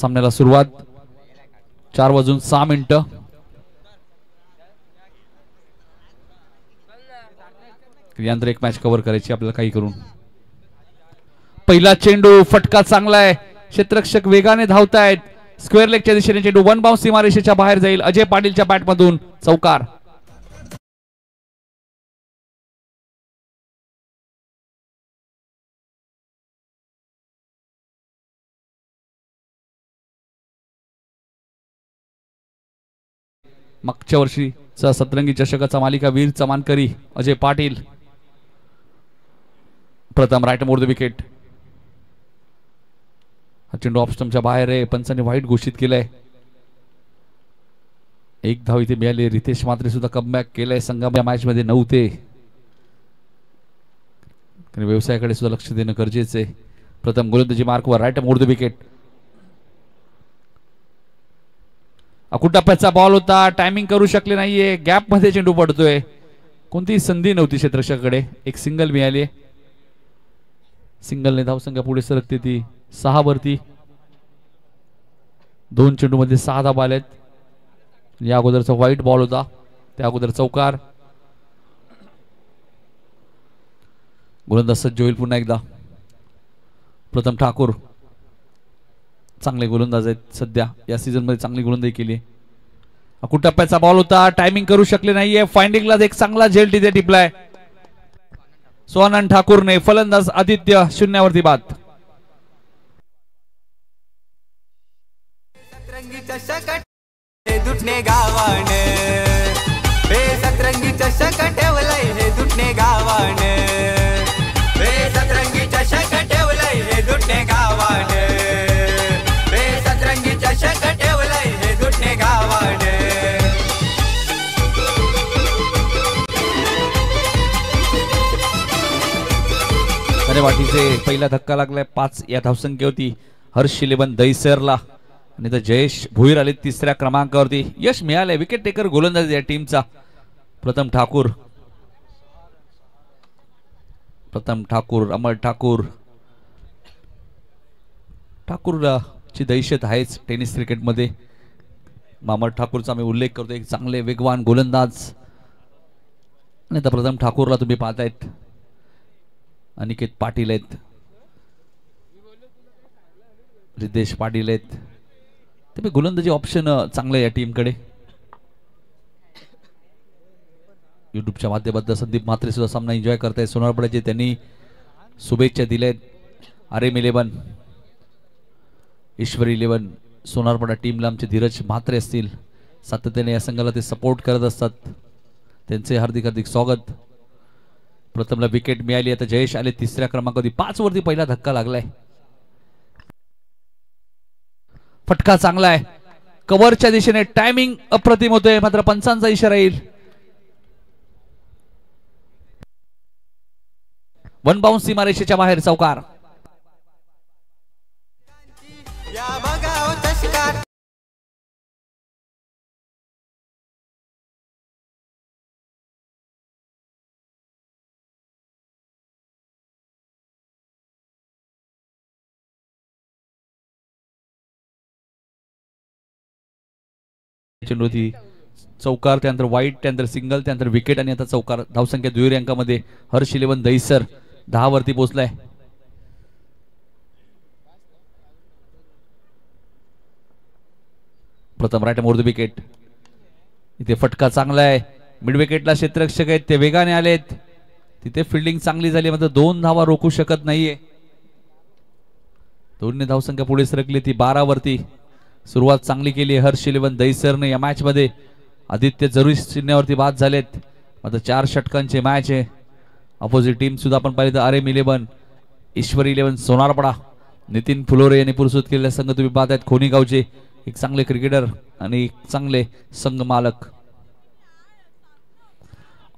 सामन्याला सुरुवात 4:06 यानंतर एक मॅच कव्हर करायची आपल्याला काही करून. पहिला चेंडू फटका चांगला आहे. क्षेत्ररक्षक वेगाने धावतायत. स्क्वेअर लेगच्या दिशेने चेंडू वन बाउंस सीमारेषेच्या बाहेर जाईल. अजय पाटीलच्या बॅटमधून चौकार. मागच्या वर्षीचा सतरंगी चषकाचा मालिकावीर मानकरी अजय पाटील प्रथम राईट मोर द विकेट. हा चेंडू ऑफ स्टंपच्या बाहेर आहे. पंचांनी वाईट घोषित केलंय. एक धाव इथे मिळाली. रितेश मात्रे सुद्धा कमबॅक केलंय. संगम या मॅच मध्ये नव्हते. व्यवसायाकडे सुद्धा लक्ष देणं गरजेचं आहे. प्रथम गोलंदाजी मार्कवर राईट मोर द विकेट. अकुट टप्प्याचा बॉल होता. टायमिंग करू शकले नाहीये. गॅप मध्ये चेंडू पडतोय. कोणतीही संधी नव्हती क्षेत्ररक्षकाकडे. एक सिंगल मिळाली. सिंगलने धावसंख्या पुढे सरकते ती 6 वरती. 2 चेंडू मध्ये 6 धावा आलेत. या अगोदरचा व्हाईट बॉल होता. त्या अगोदर चौकार. गोलंदाज सज्ज होईल पुन्हा एकदा. प्रथम ठाकूर चांगले गोलंदाज आहेत. सध्या या सीझन मध्ये चांगली गोलंदाजी केली. अकुट टप्प्याचा बॉल होता. टायमिंग करू शकले नाहीये. फाइंडिंगला एक चांगला झेल तिथे टिपलाय सोहानंद ठाकूरने. फलंदाज आदित्य 0 वरती बाद. सतरंगी चषक दुटणे गावान हे सतरंगी चषक ठेवलंय हे दुटणे गावान हे सतरंगी चषक ठेवलंय हे दुटणे गावान हे सतरंगी चषक ठेवलंय हे दुटणे गावान. अरे वाटीचे पहिला धक्का लागलाय. 5 या धावसंख्या होती हर्ष 11 दहिसरला. आणि तर जयेश भुईर आले 3ऱ्या क्रमांकावरती. यश मिळाले. विकेट टेकर गोलंदाज या टीमचा प्रथम ठाकूर. अमर ठाकूर ची दहशत आहेच टेनिस क्रिकेट मध्ये. अमर ठाकूरचा मी उल्लेख करतो. एक चांगले वेगवान गोलंदाज. आणि आता प्रथम ठाकूरला तुम्ही पाहतायत. अनिकेत पाटील आहेत. रितेश पाटील आहेत. ते गोलंदाजी ऑप्शन चांगलं आहे या टीमकडे. युट्यूबच्या माध्यमातून संदीप म्हात्रे सुद्धा सामना एन्जॉय करतायत. सोनारपड्याचे त्यांनी शुभेच्छा दिल्यात. आरएम 11 ईश्वरी 11 सोनारपडा टीमला आमचे धीरज म्हात्रे असतील. सातत्याने या संघाला ते सपोर्ट करत असतात. त्यांचे हार्दिक हार्दिक स्वागत. प्रथमला विकेट मिळाली. आता जयेश आले 3ऱ्या क्रमांकावरती. 5 वरती पहिला धक्का लागलाय. फटका चांगला आहे. कव्हरच्या दिशेने टायमिंग अप्रतिम होतोय. मात्र पंचांचा इशारा येईल. वन बाउंस सीमारेषेच्या बाहेर चौकार. चेंडूची चौकार. त्यानंतर वाईट. त्यानंतर सिंगल. त्यानंतर विकेट. आणि आता चौकार. धावसंख्या दुहेरी अंकामध्ये हर्ष 11 दहिसर 10 वरती पोहोचलाय. प्रथम राईट मोर द विकेट. इथे फटका चांगला आहे. मिड विकेटला क्षेत्ररक्षक आहेत ते वेगाने आलेत. तिथे फिल्डिंग चांगली झाली. मात्र 2 धावा रोखू शकत नाहीये. दोन्ही धावसंख्या पुढे सरकली ती 12 वरती. सुरुवात चांगली केली हर्ष 11 दहिसरने या मॅच मध्ये. आदित्य जरूर 0 वरती बाद झालेत. आता 4 षटकांची मॅच आहे. अपोजिट टीम सुद्धा आपण पाहिलं तर आरएम 11 ईश्वरी 11 सोनारपडा. नितीन फुलोरे यांनी पुरस्कृत केलेला संघ तुम्ही पाहतायत. खोनीगावचे एक चांगले क्रिकेटर आणि एक चांगले संघ मालक.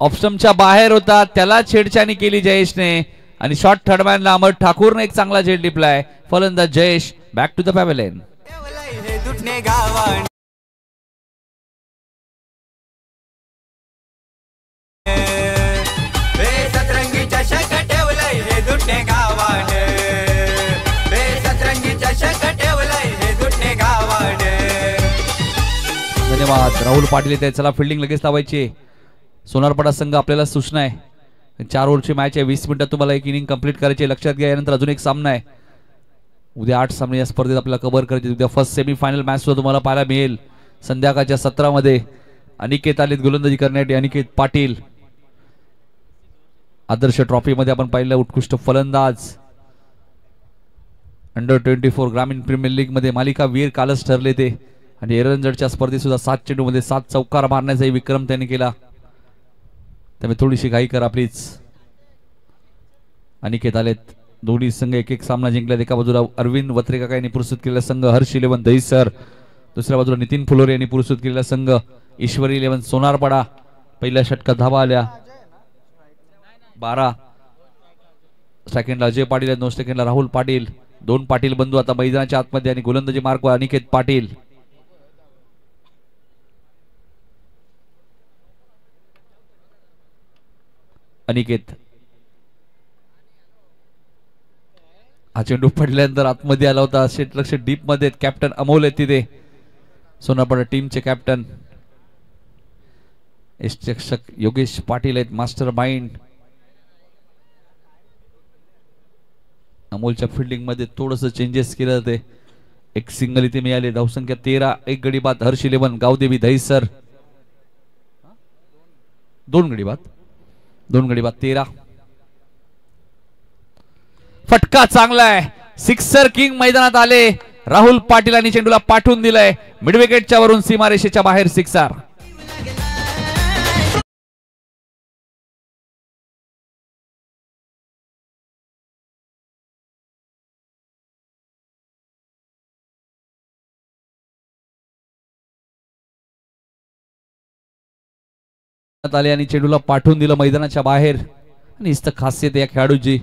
ऑप्शनच्या बाहेर होता. त्याला छेडछाणी केली जयेशने. आणि शॉट थर्डमॅनला अमर ठाकूरने एक चांगला झेल टिपलाय. फलंदाज Jayesh back to the pavilion. दुटणे गावान हे सतरंगी चषक ठेवलंय हे दुटणे गावान हे सतरंगी चषक ठेवलंय हे दुटणे बाद. राहुल पाटील येते. चला फिल्डिंग लगेच लावायची. सोनारपाडा संघ आपल्याला सूचना आहे 4 ओव्हरची मॅच आहे. 20 मिनिटात तुम्हाला एक इनिंग कंप्लीट करायची. लक्षात घ्या. यानंतर अजून एक सामना आहे. उद्या 8 सामने या स्पर्धेत आपल्याला कव्हर करायचे. उद्या फर्स्ट सेमीफायनल मॅच सुद्धा तुम्हाला पाहायला मिळेल. संध्याकाळच्या 17 मध्ये अनिकेत आलेत गोलंदाजी करण्यासाठी. अनिकेत पाटील आदर्श ट्रॉफी मध्ये आपण पाहिलं उत्कृष्ट फलंदाज. अंडर 24 ग्रामीण प्रीमियर लीग मध्ये मालिका वीर कालच ठरले ते. आणि एरंजडच्या स्पर्धेत सुद्धा 7 चेंडूमध्ये 7 चौकार मारण्याचाही विक्रम त्यांनी केला. त्यामुळे थोडीशी घाई करा प्लीज. अनिकेत आलेत. दोन्ही संघ एक सामना जिंकल्यात. एका बाजूला अरविंद वत्रेकाका यांनी पुरस्कृत केलेला संघ हर्ष 11 दहीसर. दुसऱ्या बाजूला नितीन फुलोरे यांनी पुरस्कृत केलेला संघ ईश्वरी 11 सोनारपाडा. पहिल्या षटकात धावा आल्या 12. सेकंडला अजय पाटील आहेत. 9 सेकंडला राहुल पाटील. 2 पाटील बंधू आता मैदानाच्या आतमध्ये आणि गोलंदाजी मार्कवर अनिकेत पाटील. अनिकेत हा चेंडू पडल्यानंतर आतमध्ये आला होता. लक्ष डीप मध्ये. कॅप्टन अमोल आहेत तिथे. सोनारपाडा टीमचे कॅप्टन शिक्षक योगेश पाटील आहेत. Master mind. अमोलच्या फिल्डिंग मध्ये थोडस चेंजेस केलं जाते. एक सिंगल इथे मिळाले. धावसंख्या 13. 1 गडी बाद हर्ष 11 गावदेवी दहीसर. 2 गडी बाद 13. फटका चांगला आहे. सिक्सर किंग मैदानात आले. राहुल पाटील आणि चेंडूला पाठवून दिलाय मिडविकेटच्या वरून सीमारेषेच्या बाहेर सिक्सर. आले आणि चेंडूला पाठवून दिलं मैदानाच्या बाहेर. आणि इस्त खासियत या खेळाडूची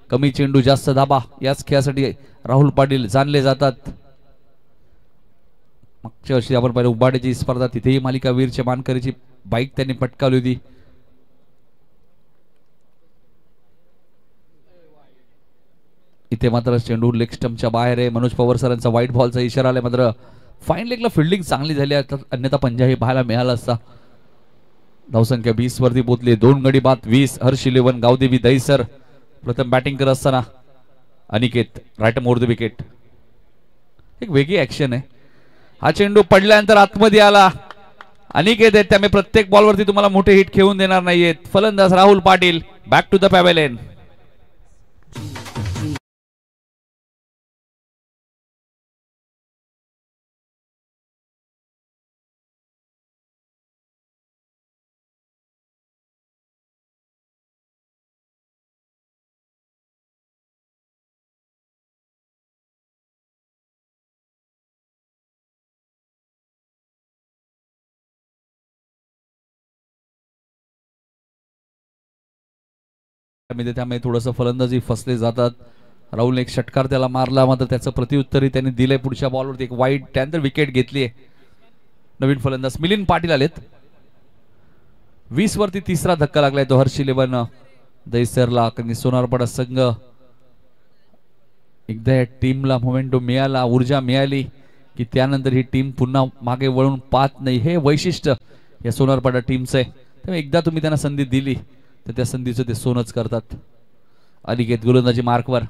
कमी चेंडू जास्त धाबा. याच खेळासाठी राहुल पाटील जाणले जातात. मागच्या वर्षी आपण पाहिलं उबाड्याची स्पर्धा. तिथेही मालिका वीरच्या मानकरीची बाईक त्यांनी पटकावली होती. इथे मात्र चेंडू लेग स्टंपच्या बाहेर आहे. मनोज पवार सरांचा व्हाईट बॉलचा इशारा आला. मात्र फाईन लेगला फिल्डिंग चांगली झाली आहे. अन्यथा पंजाबी पाहायला मिळाला असता. धावसंख्या 20 वरती पोहोचली. 2 गडी बाद 20 हर्ष 11 गावदेवी दहीसर. प्रथम बॅटिंग करत असताना Aniket right more the wicket. एक वेगळी ऍक्शन आहे. हा चेंडू पडल्यानंतर आतमध्ये आला. अनिकेत आहेत. त्यामुळे प्रत्येक बॉलवरती तुम्हाला मोठे हिट खेळून देणार नाहीयेत. फलंदाज Rahul Patil back to the pavilion. त्यामुळे थोडंसं फलंदाजी फसले जातात. राहुल एक षटकार त्याला मारला. मात्र त्याचं प्रत्युत्तरही त्यांनी दिलंय. पुढच्या बॉलवरती एक वाईड त्यानंतर विकेट घेतली. नवीन फलंदाज मिलिंद पाटील आलेत. 20 वरती तिसरा धक्का लागलाय तो हर्ष 11 दहीसरला. कारण सोनारपाडा संघ एकदा या टीमला मोमेंटो मिळाला, ऊर्जा मिळाली की त्यानंतर ही टीम पुन्हा मागे वळून पाहत नाही. हे वैशिष्ट्य या सोनारपाडा टीमचं आहे. त्यामुळे एकदा तुम्ही त्यांना संधी दिली तर त्या संधीचं ते सोनच करतात. अनिकेत गोलंदाजी मार्कवर.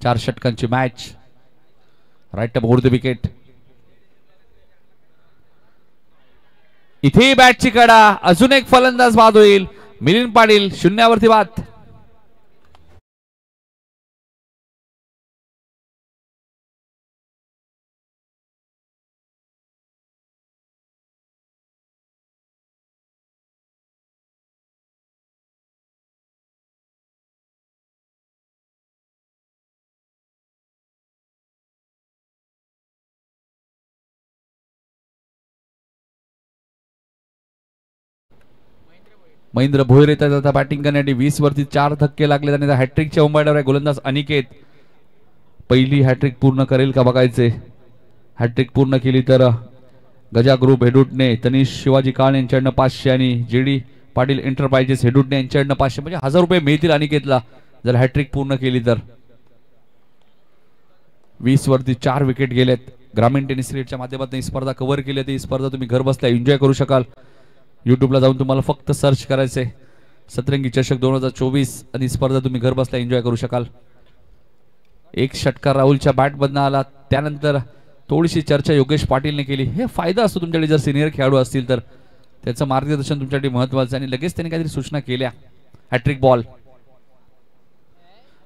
4 षटकांची match. Right more the wicket. इथे बॅटची कडा. अजून एक फलंदाज बाद होईल. मिलिंद पाटील 0 वरती बाद. महेंद्र भोयर येतात आता बॅटिंग करण्यासाठी. 20 वरती 4 धक्के लागले आणि हॅट्रिकच्या उंबरठ्यावर आहे गोलंदाज अनिकेत. पहिली हॅट्रिक पूर्ण करेल का बघायचे. हॅट्रिक पूर्ण केली तर गजा ग्रुप हेडुटणे, तनिष शिवाजी काळ यांच्याकडनं 500 आणि जेडी पाटील एंटरप्राइजेस हेडुटणे यांच्याकडनं 500 म्हणजे 1000 रुपये मिळतील अनिकेतला जर हॅट्रिक पूर्ण केली तर. 20 वरती 4 विकेट गेलेत. ग्रामीण टेनिस क्रिकेटच्या माध्यमातून ही स्पर्धा कव्हर केली आहे. ही स्पर्धा तुम्ही घर बसल्या एन्जॉय करू शकाल. यूट्यूबला जाऊन तुम्हाला फक्त सर्च करायचे सतरंगी चषक 2024 आणि ही स्पर्धा तुम्ही घर बसल्या एन्जॉय करू शकाल. एक षटकार राहुलच्या बॅटमधनं आला. त्यानंतर थोडीशी चर्चा योगेश पाटीलने केली. हे फायदा असतो तुमच्याकडे जर सिनियर खेळाडू असतील तर त्याचं मार्गदर्शन तुमच्यासाठी महत्त्वाचं आहे. आणि लगेच त्यांनी काहीतरी सूचना केल्या. हॅट्रिक बॉल,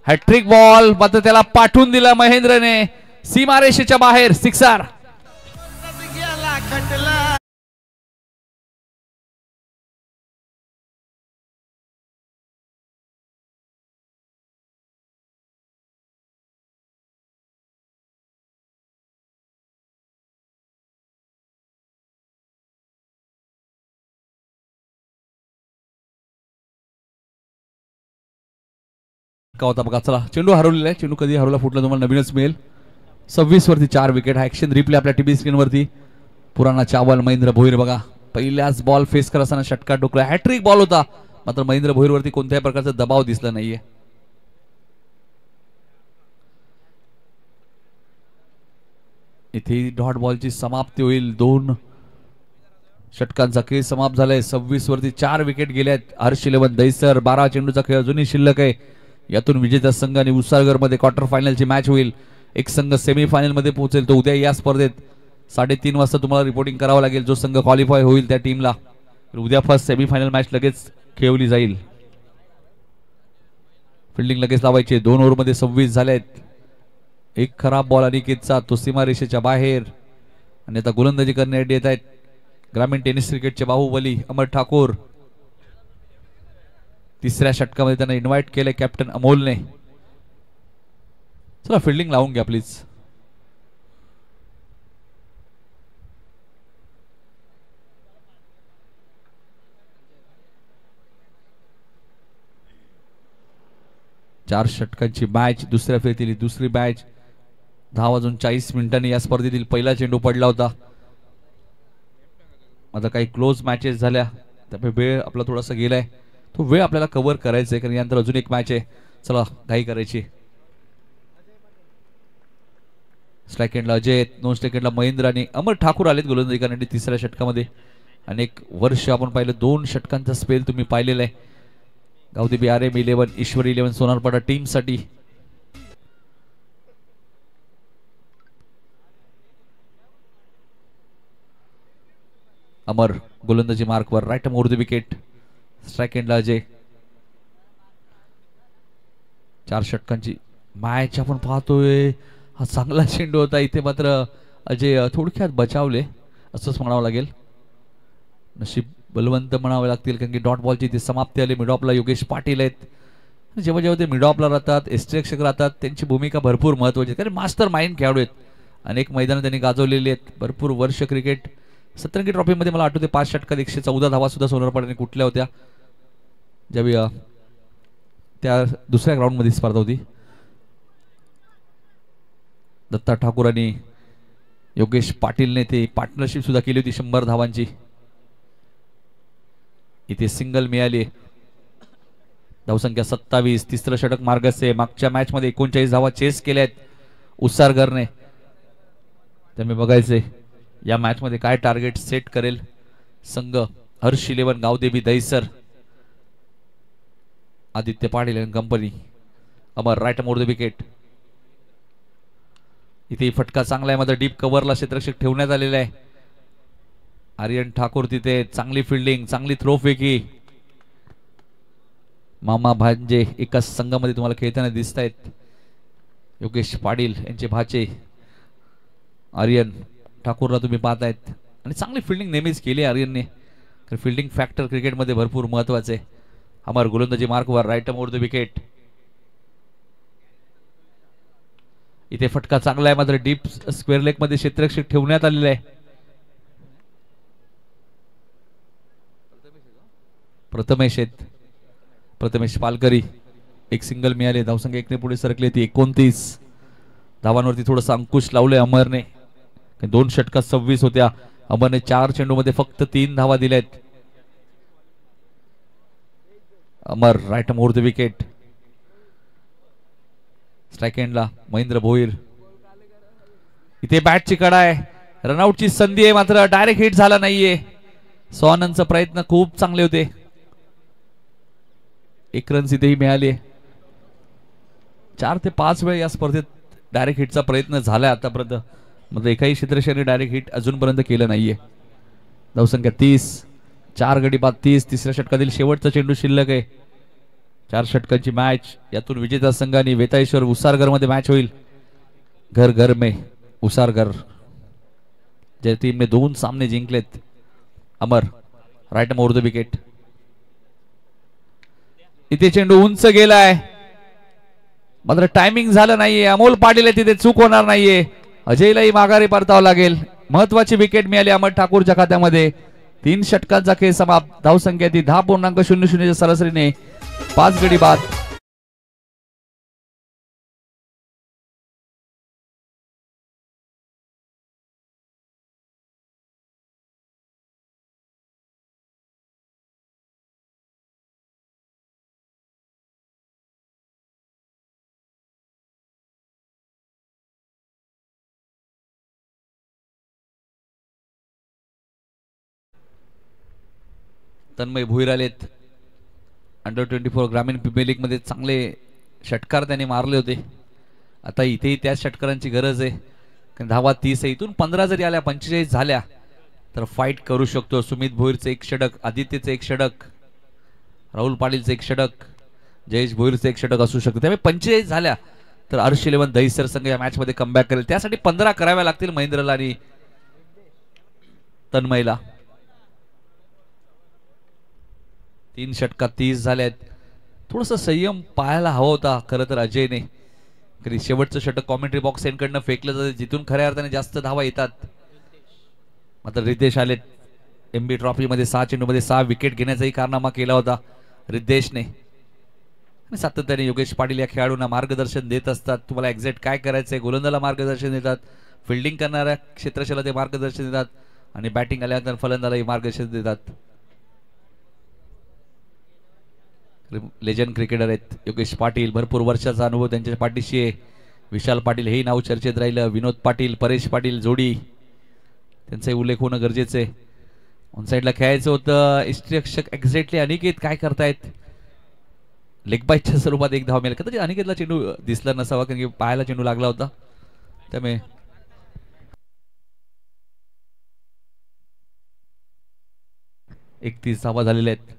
हॅट्रिक बॉल मात्र त्याला पाठवून दिला महेंद्रने सीमारेषेच्या बाहेर. सिक्सर. होता बघा. चला चेंडू हरवलेला आहे. चेंडू कधी हरवला फुटला तुम्हाला नवीनच मिळेल. 26 वरती 4 विकेट. हा ऍक्शन रिप्ले आपल्या टीव्ही स्क्रीन वरती. पुराणा चावल महेंद्र भोईर बघा पहिल्याच बॉल फेस करत असताना षटकार टोकला. हॅट्रिक बॉल होता मात्र महेंद्र भोईर वरती कोणत्याही प्रकारचा दबाव दिसला नाहीये. इथे डॉट बॉलची समाप्ती होईल. 2 षटकांचा खेळ समाप्त झालाय. 26 वरती 4 विकेट गेल्यात. हर्ष 11 दैसर. 12 चेंडूचा खेळ अजूनही शिल्लक आहे. यातून विजेता संघ आणि उसागर मध्ये क्वार्टर फायनलची मॅच होईल. एक संघ सेमीफायनल मध्ये पोहोचेल. तो उद्या या स्पर्धेत 3:30 वाजता तुम्हाला रिपोर्टिंग करावं लागेल. जो संघ क्वालिफाय होईल त्या टीमला उद्या फर्स्ट सेमीफायनल मॅच लगेच खेळवली जाईल. फिल्डिंग लगेच लावायची. 2 ओव्हरमध्ये 26 झालेत. एक खराब बॉल अनिकेतचा तो सीमारेषेच्या बाहेर. आणि आता गोलंदाजी करण्यासाठी येत आहेत ग्रामीण टेनिस क्रिकेटचे बाहुबली अमर ठाकूर. तिसऱ्या षटकामध्ये त्यांना इन्व्हाइट केले कॅप्टन अमोलने. चला फिल्डिंग लावून घ्या प्लीज. चार षटकांची मॅच दुसऱ्या फेरीतील दुसरी मॅच. 10:40 या स्पर्धेतील पहिला चेंडू पडला होता. आता काही क्लोज मॅचेस झाल्या त्यामुळे वेळ आपला थोडासा गेलाय. तो वेळ आपल्याला कव्हर करायचा आहे कारण यानंतर अजून एक मॅच आहे. चला घाई करायची. स्ट्राइक एंडला अजय, नॉन स्ट्राइक एंडला महेंद्र आणि अमर ठाकूर आलेत गोलंदाजी करण्यासाठी तिसऱ्या षटकामध्ये. अनेक वर्ष आपण पाहिलं 2 षटकांचा स्पेल तुम्ही पाहिलेला आहे. गावदेवी RM 11 ईश्वरी 11 सोनारपाडा टीम साठी. अमर गोलंदाजी मार्कवर. Right more the wicket. Strike एंडला अजय. 4 षटकांची मॅच आपण पाहतोय. हा चांगला चेंडू होता. इथे मात्र अजय थोडक्यात बचावले असंच म्हणावं लागेल. नशीब बलवंत म्हणावे लागतील कारण की डॉट बॉलची इथे समाप्ती आली. मिडॉपला योगेश पाटील आहेत. जेव्हा जेव्हा ते मिडॉपला राहतात एस्ट्रेक्षक राहतात त्यांची भूमिका भरपूर महत्वाची कारण मास्टर माइंड खेळाडू आहेत. अनेक मैदानं त्यांनी गाजवलेली आहेत. भरपूर वर्ष क्रिकेट. सतरंगी ट्रॉफीमध्ये मला आठवते 5 षटकात 114 धावा सुद्धा सोनारपाड्याने कुठल्या होत्या ज्यावेळी त्या दुसऱ्या ग्राउंड मध्ये स्पर्धा होती. दत्ता ठाकूर आणि योगेश पाटीलने ते पार्टनरशिप सुद्धा केली होती 100 धावांची. इथे सिंगल मिळाली. धावसंख्या 27. तिसरं षटक मार्गस्थ आहे. मागच्या मॅच मध्ये 39 धावा चेस केल्या आहेत उसारगरने. त्यामुळे बघायचंय या मॅच मध्ये काय टार्गेट सेट करेल संघ. हर्ष 11 गावदेवी दैसर आदित्य पाटील आणि company. Amar right more the wicket. इथे फटका चांगला आहे मात्र डीप कव्हरला क्षेत्ररक्षक ठेवण्यात आलेला आहे. आर्यन ठाकूर तिथे चांगली फिल्डिंग चांगली थ्रो फेकी. मामा भांजे एकाच संघामध्ये तुम्हाला खेळताना दिसत आहेत. योगेश पाटील यांचे भाचे आर्यन ठाकूरला तुम्ही पाहतायत आणि चांगली फिल्डिंग नेहमीच केली आर्यनने. फिल्डिंग फॅक्टर क्रिकेटमध्ये भरपूर महत्वाचे आहे. अमर गोलंदाजी मार्कवर. Right more the wicket. इथे फटका चांगला आहे मात्र डीप स्क्वेअर लेग मध्ये क्षेत्ररक्षक ठेवण्यात आलेले आहे. प्रथमेश पालकरी. एक सिंगल मिळाले. धावसंख्या 1 ने पुढे सरकली ती 29 धावांवरती थोडंसं अंकुश लावले अमरने. 2 षटकात 26 होत्या. अमरने 4 चेंडू मध्ये फक्त 3 धावा दिल्यात. Amar right more the wicket. Strike एंडला महेंद्र भोईर. इथे बॅटची कडा आहे, रनआउटची संधी आहे, मात्र डायरेक्ट हिट झाला नाहीये. सोननचा प्रयत्न खूप चांगले होते. 1 रन इथेही मिळाली. 4 ते 5 वेळा या स्पर्धेत डायरेक्ट हिटचा प्रयत्न झाला आतापर्यंत, मात्र एकाही क्षेत्रक्षणी डायरेक्ट हिट अजूनपर्यंत केलं नाहीये. धावसंख्या 30, 4 गडी बाद 30. तिसऱ्या षटकातील शेवटचा चेंडू शिल्लक आहे. 4 षटकांची मॅच, यातून विजेता संघाने वेताळेश्वर उसारगर मध्ये मॅच होईल. घर घर में उसारगर, ज्या टीमने 2 सामने जिंकलेत. अमर राईट मोर द विकेट. इथे चेंडू उंच गेलाय, मात्र टायमिंग झालं नाहीये. अमोल पाटील तिथे चूक होणार नाहीये. अजयलाही माघारी परतावं लागेल. महत्वाची विकेट मिळाली अमर ठाकूरच्या खात्यामध्ये. 3 षटकांचा खेळ समाप्त. धावसंख्या ती 10.00 सरासरीने 5 गडी बाद. तन्मय भुईर आलेत. अंडर-24 ग्रामीण प्रीमियर लीग मध्ये चांगले षटकार त्यांनी मारले होते. आता इथेही त्याच षटकारांची गरज आहे, कारण धावा 30 आहे. इथून 15 जरी आल्या, 45 झाल्या तर फाईट करू शकतो. सुमित भोईरचं 1 षटक, आदित्यचं 1 षटक, राहुल पाटीलचं 1 षटक, जयेश भोईरचं 1 षटक असू शकतं. त्यामुळे 45 झाल्या तर हर्ष 11 दहिसर संघ या मॅच मध्ये कमबॅक करेल. त्यासाठी 15 कराव्या लागतील महेंद्रला आणि तन्मयला. 3 षटकात 30 झाल्यात. थोडस संयम पाहायला हवा होता खरं तर अजयने. कधी शेवटचं षटक कॉमेंट्री बॉक्स एंडकडनं फेकलं जातं, जिथून खऱ्या अर्थाने जास्त धावा येतात. मात्र रिद्धेश आलेत. एमबी ट्रॉफी मध्ये 6 चेंडूमध्ये 6 विकेट घेण्याचाही कारनामा केला होता रिद्धेशने. सातत्याने योगेश पाटील या खेळाडूंना मार्गदर्शन देत असतात. तुम्हाला एक्झॅक्ट काय करायचंय, गोलंदाला मार्गदर्शन देतात, फिल्डिंग करणाऱ्या क्षेत्रशाला ते मार्गदर्शन देतात आणि बॅटिंग आल्यानंतर फलंदालाही मार्गदर्शन देतात. लेजंड क्रिकेटर आहेत योगेश पाटील. भरपूर वर्षाचा अनुभव त्यांच्या पाठीशी आहे. विशाल पाटील हेही नाव चर्चेत राहिलं. विनोद पाटील, परेश पाटील जोडी, त्यांचाही उल्लेख होणं गरजेचं आहे. ऑन साईडला खेळायचं होतं. इष्टरक्षक एक्झॅक्टली अनिकेत काय करतायत. लेग बाईटच्या स्वरूपात 1 धाव मिळाली. कदाचित अनिकेतला चेंडू दिसला नसावा, कारण की पायाला चेंडू लागला होता. त्यामुळे 31 धावा झालेल्या आहेत.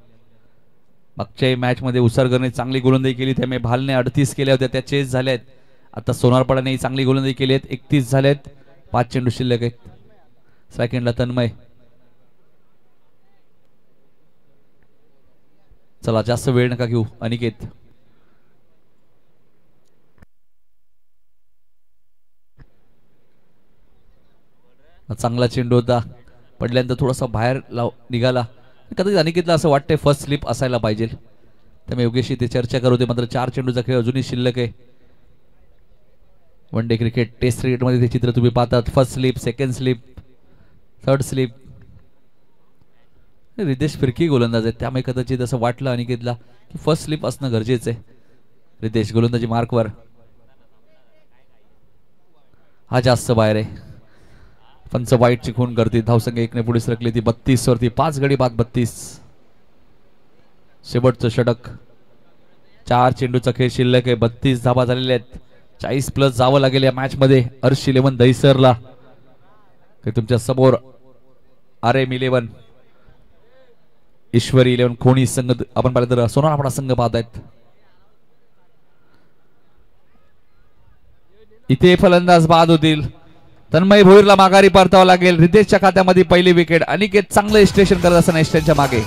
मागच्या मॅच मध्ये उसारगरने चांगली गोलंदाजी केली, त्यामुळे भालने 38 केल्या होत्या, त्या चेस झाल्या आहेत. आता सोनारपाडाने चांगली गोलंदाजी केली आहे. 31 झालेत. 5 चेंडू शिल्लक आहेत. सेकंडला तन्मय. चला जास्त वेळ नका घेऊ. अनिकेत चांगला चेंडू होता, पडल्यानंतर थोडासा बाहेर निघाला. कदाचित अनिकेतला असं वाटतंय फर्स्ट स्लिप असायला पाहिजे, त्यामुळे योगेशशी ते चर्चा करत होते. मात्र 4 चेंडूचा खेळ अजूनही शिल्लक आहे. वन डे क्रिकेट, टेस्ट क्रिकेटमध्ये ते चित्र तुम्ही पाहतात. First slip, second slip, third slip. Riddhesh फिरकी गोलंदाज आहे, त्यामुळे कदाचित असं वाटलं अनिकेतला की फर्स्ट स्लिप असणं गरजेचं आहे. रिद्धेश गोलंदाजी मार्कवर. हा जास्त बाहेर आहे. पंच वाईटची खून करते. धावसंख्या 1 ने पुढे सरकली ती 32 वरती. 5 गडी बाद 32. शेवटचं षटक. 4 चेंडूचा खेळ शिल्लक आहे. 32 धावा झालेल्या आहेत. 40 प्लस जावं लागेल या मॅच मध्ये हर्ष 11 दहिसरला. तुमच्या समोर RM11, ईश्वरी 11 खोणी संघ आपण पाहिलं तर सोनारपाडा संघ पाहतायत. इथे फलंदाज बाद होतील. तन्मय भोईरला माघारी परतावं लागेल. रिद्धेशच्या खात्यामध्ये पहिली विकेट. अनिकेत चांगलं स्टेशन करत असताना त्यांच्या मागे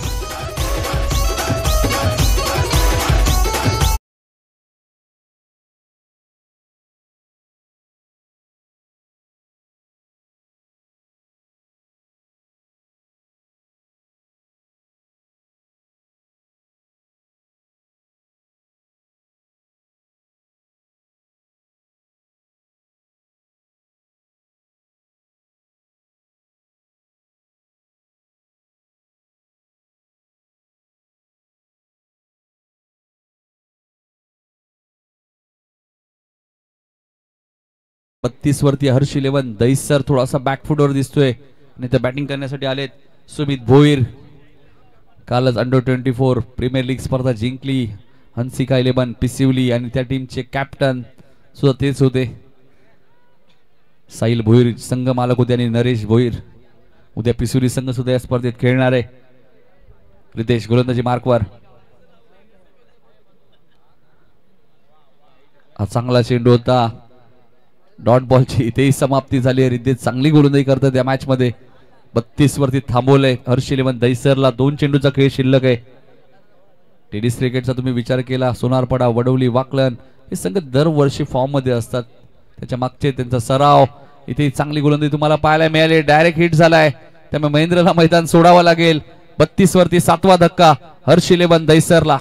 32 वरती हर्ष 11 दहिसर थोडासा बॅकफुटवर दिसतोय आणि ते बॅटिंग करण्यासाठी आलेत सुमित भोईर. कालच अंडर-24 प्रीमियर लीग स्पर्धा जिंकली हंसिका 11 पिसिवली आणि त्या टीमचे कॅप्टन सुद्धा तेच होते. साहिल भोईर संघ मालक होते आणि नरेश भोईर उद्या पिसिवली संघ सुद्धा या स्पर्धेत खेळणार आहे. रितेश गोलंदाजी मार्कवर. हा चांगला चेंडू होता. डॉट बॉलची इथेही समाप्ती झाली आहे. रितेश चांगली गोलंदाजी करतात या मॅच मध्ये. 32 वरती थांबवलंय हर्ष 11 दहिसरला. 2 चेंडूचा खेळ शिल्लक आहे. टेनिस क्रिकेटचा तुम्ही विचार केला सोनारपाडा वडवली वाकलन हे संघ दरवर्षी फॉर्म मध्ये असतात. त्याच्या मागचे त्यांचा सराव इथे चांगली गोलंदाजी तुम्हाला पाहायला मिळाली. डायरेक्ट हिट झालाय त्यामुळे महेंद्रला मैदान सोडावं लागेल. 32 वरती 7वा धक्का हर्ष 11 दहिसरला.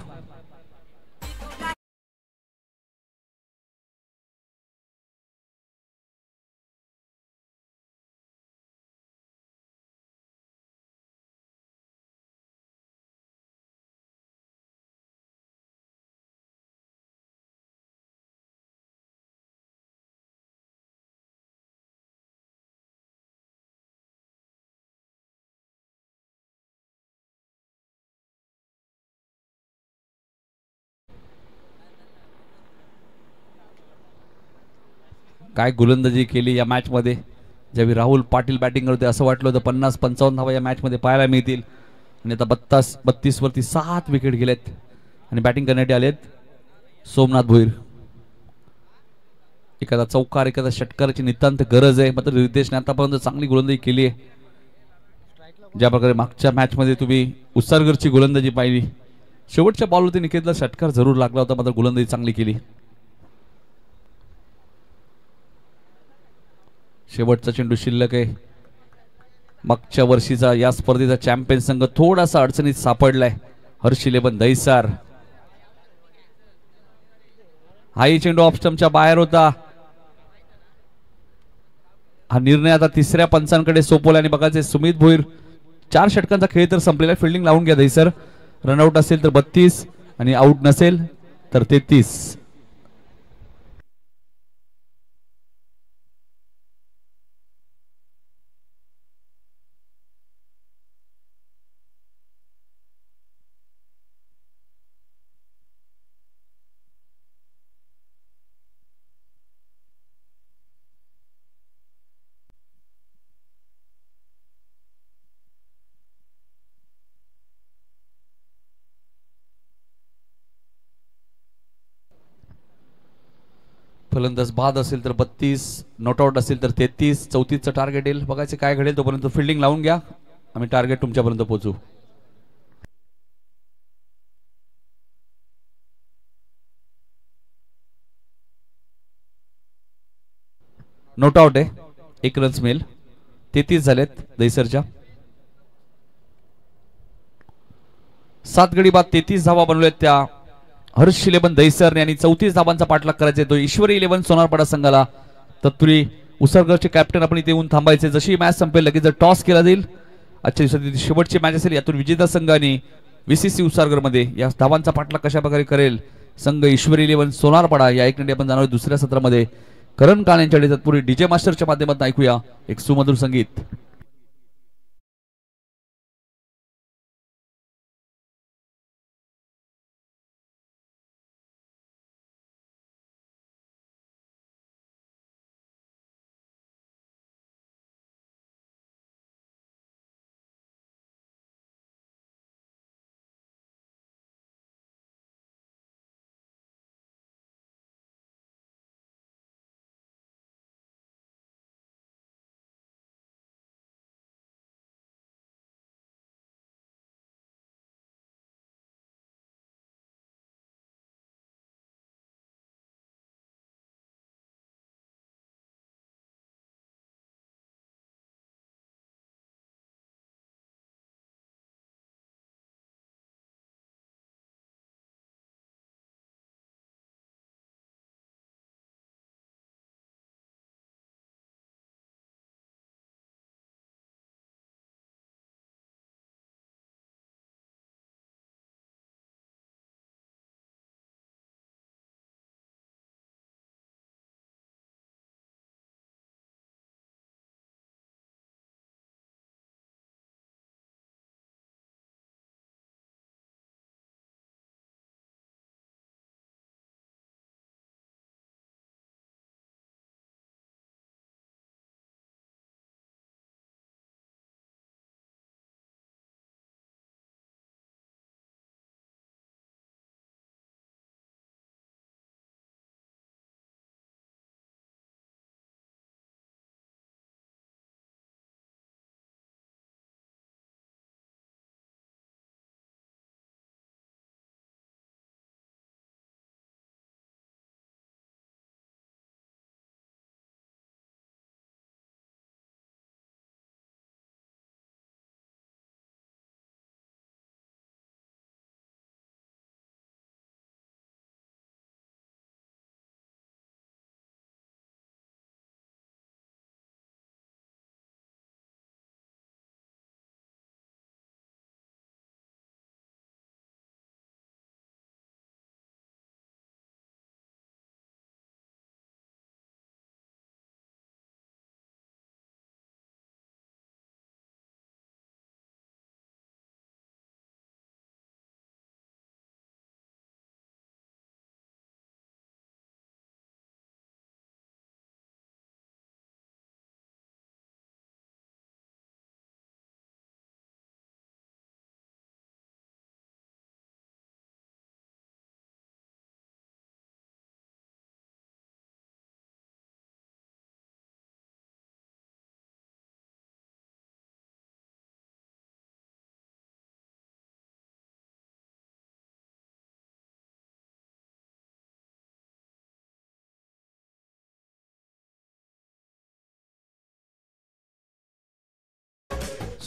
काय गोलंदाजी केली या मॅच मध्ये. ज्यावेळी राहुल पाटील बॅटिंग करते असं वाटलं होतं 50-55 धावा या मॅच मध्ये पाहायला मिळतील आणि आता 32 वरती 7 विकेट गेलेत आणि बॅटिंग करण्यासाठी आलेत सोमनाथ भोईर. एखादा चौकार एखादा षटकाराची नितांत गरज आहे. मात्र रितेशने आतापर्यंत चांगली गोलंदाजी केली आहे. ज्या प्रकारे मागच्या मॅच मध्ये तुम्ही उत्सर्गरची गोलंदाजी पाहिली शेवटच्या बॉलवरती निकेतला षटकार जरूर लागला होता मात्र गोलंदाजी चांगली केली. शेवटचा चेंडू शिल्लक आहे. मागच्या वर्षीचा या स्पर्धेचा चॅम्पियन संघ थोडासा अडचणीत सापडलाय हर्ष 11 दहिसर. हाही चेंडू ऑफ स्टंपच्या बाहेर होता. हा निर्णय आता तिसऱ्या पंचांकडे सोपवल्याने बघायचे. सुमित भोईर 4 षटकांचा खेळ तर संपलेला. फिल्डिंग लावून घ्या दहिसर. रनआउट असेल तर 32 आणि आउट नसेल तर 33. फलंदाज बाद असेल तर 32 नॉट आउट असेल तर 33. 34चं टार्गेट येईल. बघायचे काय घडेल. तोपर्यंत फिल्डिंग लावून घ्या. आम्ही टार्गेट तुमच्यापर्यंत पोहोचू. नॉट आउट आहे. 1 रन्स मिळेल. 33 झालेत दहिसरच्या. 7 गडी बाद 33 धावा बनवल्यात त्या हर्ष 11 दहिसरने आणि 34 धावांचा पाठलाग करायचा आहे तो ईश्वरी 11 सोनारपाडा संघाला. तत्पूर्वी उसरगडचे कॅप्टन आपण इथे येऊन थांबायचे. जशी मॅच संपेल लगेच टॉस केला जाईल. आजच्या दिवसाची शेवटची मॅच असेल. यातून विजेता संघ आणि VCC उसरगड मध्ये या धावांचा पाठलाग कशा प्रकारे करेल संघ ईश्वरी 11 सोनारपाडा या ऐकण्यासाठी आपण जाणार दुसऱ्या सत्रामध्ये. करण काळे यांच्याकडे तत्पूर्वी DJ मास्टरच्या माध्यमातून ऐकूया एक सुमधुर संगीत.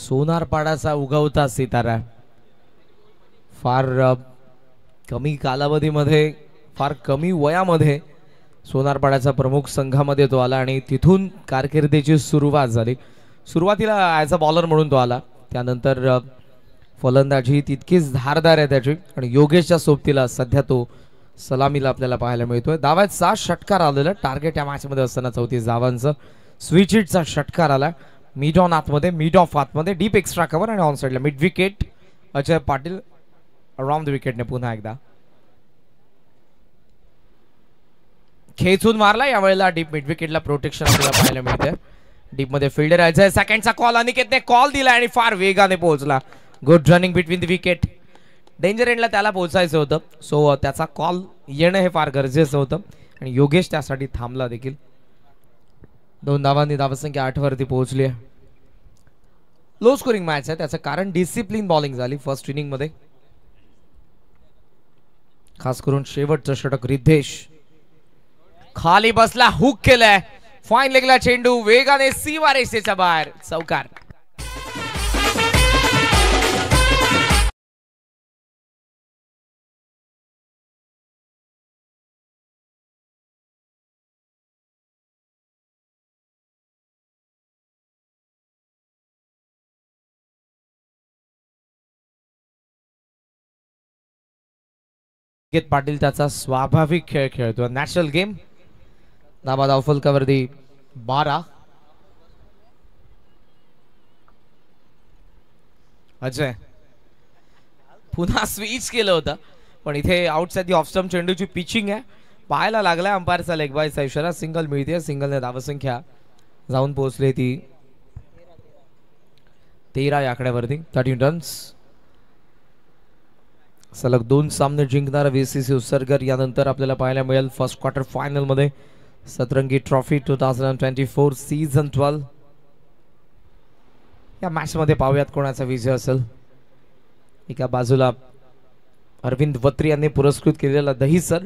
सोनारपाडाचा उगवता सितारा फार कमी कालावधीमध्ये फार कमी वयामध्ये सोनारपाड्याचा प्रमुख संघामध्ये तो आला आणि तिथून कारकिर्दीची सुरुवात झाली. सुरुवातीला ॲज अ बॉलर म्हणून तो आला, त्यानंतर फलंदाजी तितकीच धारदार आहे त्याची आणि योगेशच्या सोबतीला सध्या तो सलामीला आपल्याला पाहायला मिळतोय. धावांचा षटकार आलेला टार्गेट या मॅचमध्ये असताना 34 धावांचं स्विच हिटचा षटकार आला. मिड ऑन आतमध्ये, मिड ऑफ आतमध्ये, डीप एक्स्ट्रा कव्हर आणि ऑन साईडला mid wicket. Ajay Patil around the विकेटने पुन्हा एकदा खेचून मारला. यावेळेला डीप मिड विकेटला प्रोटेक्शन आपल्याला पाहायला मिळते. डीप मध्ये फिल्डर अजय, सेकंडचा कॉल अनिकेतने कॉल दिला आणि फार वेगाने पोहोचला. Good running between the wicket. Danger एंडला त्याला पोहोचायचं होतं, सो त्याचा कॉल येणं हे फार गरजेचं होतं आणि योगेश त्यासाठी थांबला देखील. 2 धावांनी धावसंख्या 8 वरती पोहोचली आहे. लो स्कोरिंग मॅच आहे, त्याचं कारण डिसिप्लिन बॉलिंग झाली फर्स्ट इनिंग मध्ये. खास करून शेवटचं षटक रिद्धेश खाली बसला, हुक केलाय. फाईन लेगला चेंडू वेगाने सीमा रेषेच्या बाहेर, चौकार. अनिकेत पाटील त्याचा स्वाभाविक खेळ खेळतो, नॅचरल गेम. नाबा धावफलकावरती 12. अजय पुन्हा स्विच केलं होतं, पण इथे आउटसाइड दी ऑफ स्टंप चेंडूची पिचिंग आहे. पाहायला लागलाय अंपायरचा लेग बायचा इशारा. सिंगल मिळते. सिंगलने धावसंख्या जाऊन पोहोचली ती 13 या आकड्यावरती. 13 रन्स. सलग 2 सामने जिंकणारा VCC उसरगर यानंतर आपल्याला पाहायला मिळेल फर्स्ट क्वार्टर फायनल मध्ये सतरंगी ट्रॉफी 2024 सीझन 12. या मॅच मध्ये पाहूयात कोणाचा विजय असेल. एका बाजूला अरविंद वत्री यांनी पुरस्कृत केलेला दहीसर,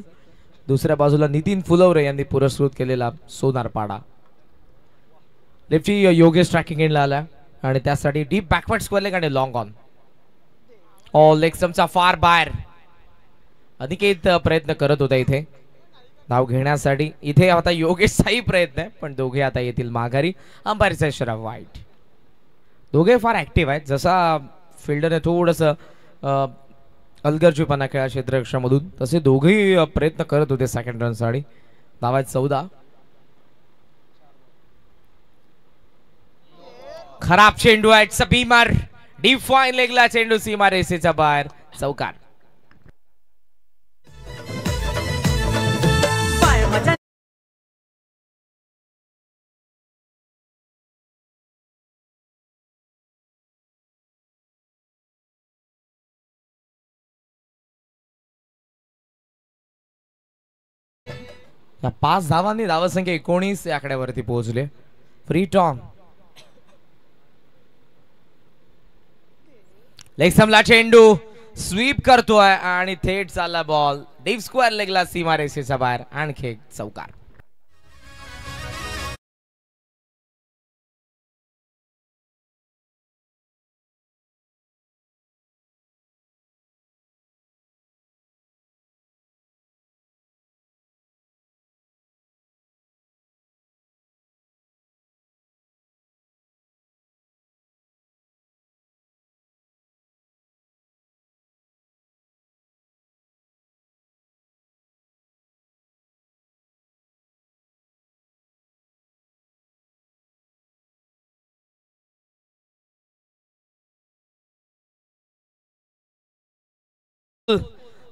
दुसऱ्या बाजूला नितीन फुलवरे यांनी पुरस्कृत केलेला सोनारपाडा. लेफ्टी योगेश ट्रॅकिंग एंडला आला आणि त्यासाठी डीप बॅकवर्ड स्क्वेअर लेग आणि लॉंग ऑन. लेग स्टंपचा फार बाहेर. अनिकेत प्रयत्न करत होता इथे धाव घेण्यासाठी. इथे आता योगेशचाही प्रयत्न आहे, पण दोघे आता येतील माघारी. अंपायरचा इशारा वाईट. दोघे फार ऍक्टिव्ह आहेत. जसा फिल्डरने थोडस अलगर्जीपणा खेळा क्षेत्ररक्षणामधून, तसे दोघेही प्रयत्न करत होते सेकंड रन साठी. धाव आहेत 14. खराब चेंडू आहे. बीमार डीप फाईन लेगला चेंडू सीमा रेषेच्या बाहेर, चौकार. या 5 धावांनी धावसंख्या 19 या आकड्यावरती पोहोचले. Free ton. लेग स्टंपला चेंडू स्वीप करतोय आणि थेट चालला बॉल डीप स्क्वेअर लेगला सीमा रेषेच्या बाहेर, आणखी एक चौकार.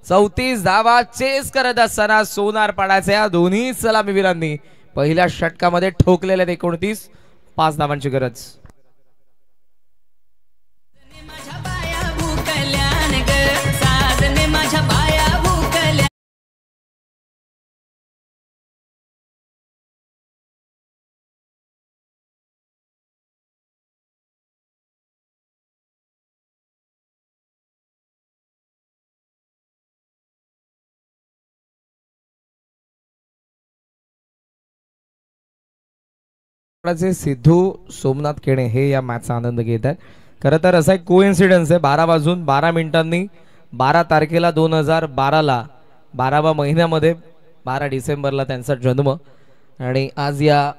चौतीस धावा चेस करत असताना सोनारपाड्याच्या या दोन्ही सलामीवीरांनी पहिल्या षटकामध्ये ठोकलेल्या 29 5 धावांची गरज. सिद्धू सोमनाथ केणे हे या मॅचचा आनंद घेत आहेत. खरं तर असा एक कोइन्सिडन्स आहे, 12 वाजून 12 मिनिटांनी 12 तारखेला 2012ला 12व्या महिन्यामध्ये 12 डिसेंबरला त्यांचा जन्म आणि आज या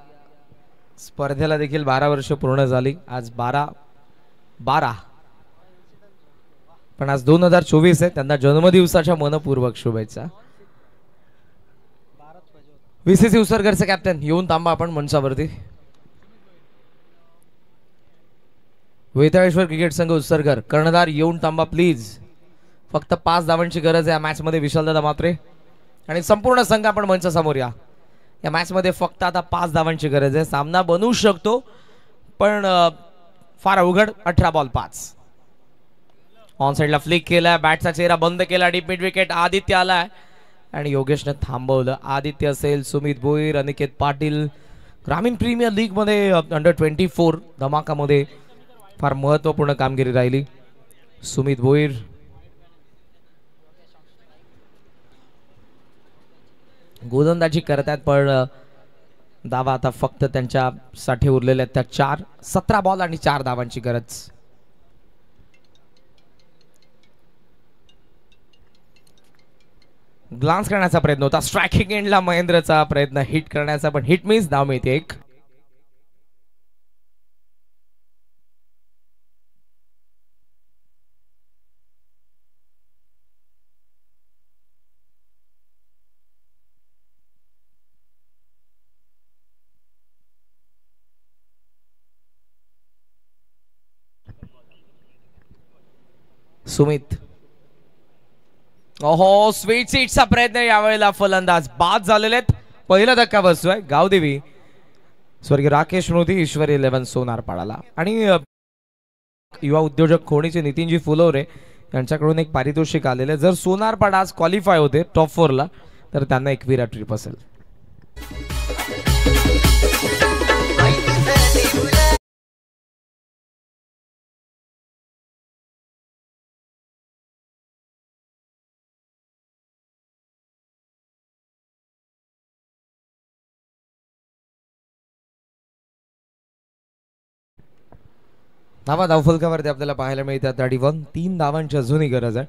स्पर्धेला देखील 12 वर्ष पूर्ण झाली. आज 12 पण आज 2024 आहे. त्यांना जन्मदिवसाच्या मनपूर्वक शुभेच्छा. VCC उसरगरचे कॅप्टन येऊन थांबा आपण मंचावरती. वेताळेश्वर क्रिकेट संघ उसरगर कर्णधार येऊन थांबा प्लीज. फक्त 5 धावांची गरज आहे या मॅच मध्ये. विशालदादा म्हात्रे आणि संपूर्ण संघ आपण मंचासमोर या. या मॅच मध्ये फक्त आता 5 धावांची गरज आहे. सामना बनवू शकतो पण फार अवघड. 18 बॉल 5. ऑन साइडला फ्लिक केला, बॅटचा चेहरा बंद केला, डीप मिड विकेट. आदित्य आलाय आणि योगेशने थांबवलं. आदित्य असेल, सुमित भोईर, अनिकेत पाटील. ग्रामीण प्रीमियर लीग मध्ये अंडर 24 धमाकामध्ये फार महत्वपूर्ण कामगिरी राहिली. सुमित भोईर गोलंदाजी करतात पण धावा आता फक्त त्यांच्यासाठी उरलेल्या त्या 4. 17 बॉल आणि 4 धावांची गरज. ग्लान्स करण्याचा प्रयत्न होता. स्ट्रायकिंग एंडला महेंद्रचा प्रयत्न हिट करण्याचा पण हिट मिस. धाव मिळते 1. सुमित. ओहो स्वीट सीटचा प्रयत्न यावेळेला फलंदाज बाद झालेले आहेत. पहिला धक्का बसतोय. गावदेवी स्वर्गीय राकेश स्मृती ईश्वरी 11 सोनारपाडाला. आणि युवा उद्योजक खोणीचे नितीनजी फुलवरे यांच्याकडून एक पारितोषिक आलेले. जर सोनारपाडा आज क्वालिफाय होते टॉप 4 ला तर त्यांना एक विरा ट्रिप असेल. धावा धावफलकावरती आपल्याला पाहायला मिळतात 31. 3 धावांची अजूनही गरज आहे.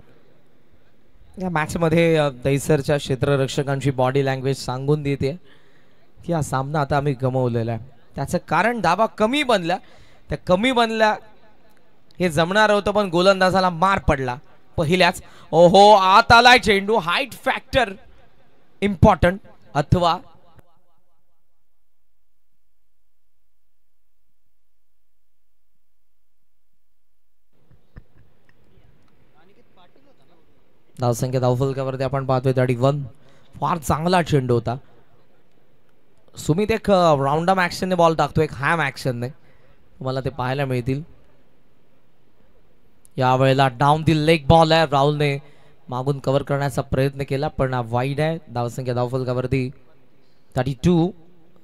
या मॅच मध्ये दैसरच्या क्षेत्ररक्षकांची बॉडी लँग्वेज सांगून देते की हा सामना आता आम्ही गमावलेला आहे. त्याचं कारण धावा कमी बनल्या. त्या कमी बनल्या हे जमणार होतं पण गोलंदाजाला मार पडला पहिल्याच. ओहो आत आलाय चेंडू. Height factor important. अथवा धावसंख्या धावफलकावरती आपण पाहतोय 31. फार चांगला चेंडू होता. सुमित एक राऊंडम ऍक्शनने बॉल टाकतो, एक हॅम ऍक्शनने. तुम्हाला ते पाहायला मिळतील. यावेळेला डाऊन दी लेग बॉल आहे. राहुलने मागून कव्हर करण्याचा प्रयत्न केला पण वाईड आहे. धावसंख्या धावफलकावरती 32.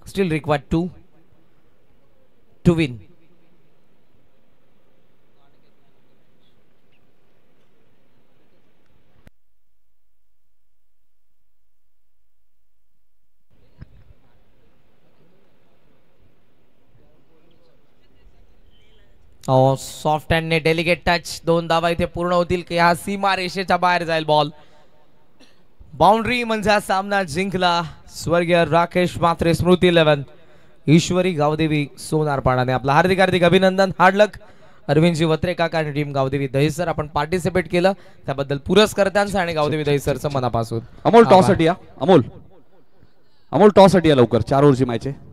Still required 2 to win. Soft हँडने डेलिगेट टच. 2 धावा इथे पूर्ण होतील की हा सीमा रेषेच्या बाहेर जाईल बॉल. बाउंड्री म्हणजे हा सामना जिंकला स्वर्गीय राकेश म्हात्रे स्मृती 11 ईश्वरी गावदेवी सोनारपाडाने. आपला हार्दिक हार्दिक अभिनंदन. हार्ड लक अरविंदजी वत्रे काका आणि टीम गावदेवी दहिसर. आपण पार्टिसिपेट केलं त्याबद्दल पुरस्कर्त्यांचं आणि गावदेवी दहिसरचं मनापासून. अमोल टॉस साठी या. अमोल टॉस साठी या लवकर. 4 ओव्हरची मॅच आहे.